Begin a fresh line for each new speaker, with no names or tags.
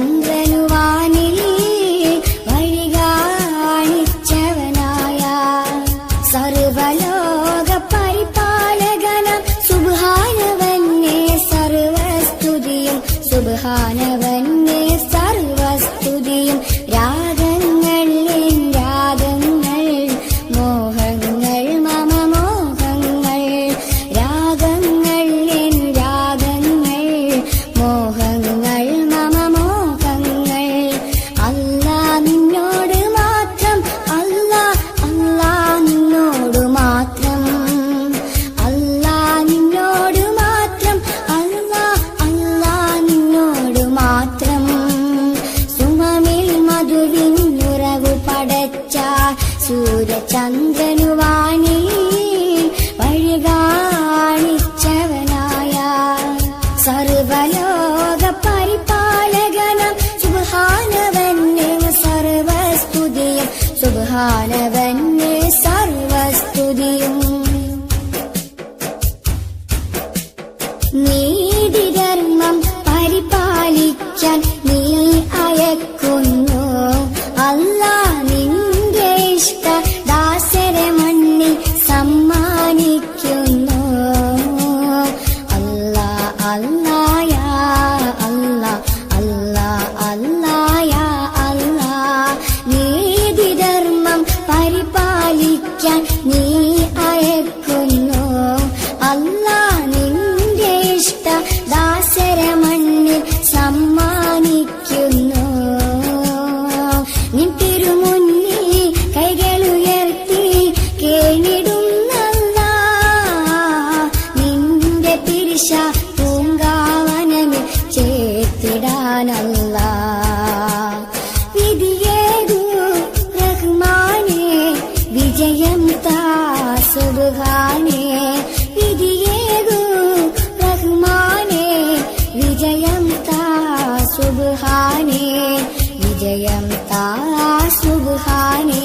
സൂര്യചന്ദ്രനുവാനിൽ വഴി കാണിച്ചവനായ സർവലോക പരിപാലകനം സുബ്ഹാനവന്നെ സർവസ്തുതിയും സുബ്ഹാനവന്നെ സർവസ്തുതിയും രാഗങ്ങൾ രാഗങ്ങൾ മോഹങ്ങൾ മമ മോഹങ്ങൾ രാഗങ്ങൾ രാഗങ്ങൾ മോഹങ്ങൾ മമ മോഹങ്ങൾ അല്ലാ നിന്നോട് മാത്രം അല്ലാ അല്ലാ നിന്നോട് മാത്രം അല്ലാ നിന്നോട് മാത്രം അല്ലാ അല്ലാ നിന്നോട് മാത്രം സുമമിൽ മധുവിനുറവു പടച്ച സൂര്യചന്ദ്രനുവാനി വഴി കാണിച്ചവനായ സർവലോക പരിപാലകനം സുബ്ഹാനവന്നെ സർവസ്തുതിയും സുബ്ഹാനവന്നെ സർവസ്തുതിയും നീതിധർമ്മം പരിപാലിക്കാൻ നീ അയക്കുന്നു അല്ലാ നിന്റെ ഇഷ്ട ദാസരെ മണ്ണിൽ സമ്മാനിക്കുന്നു അല്ലാ അല്ലാ യാ അല്ലാ അല്ലാ അല്ലാ യാ അല്ലാ നീതിധർമ്മം പരിപാലിക്കാൻ നീ അയക്കുന്നു അല്ലാ നിന്റെ ഇഷ്ട ദാസരെ മണ്ണിൽ സമ്മാനിക്കുന്നു നിൻ തിരുമുന്നിൽ കൈകളുയർത്തി കേണിടുന്നല്ലാ നിന്റെ പിരിശ പൂങ്കാവനമിൽ ചേർത്തിടാനല്ലാ വിധിയേകൂ റഹ്മാനേ വിജയം താ സുബ്ഹാനേ വിധിയേകൂ റഹ്മാനേ വിജയം താ സുബ്ഹാനേ വിജയം താ സുബ്ഹാനേ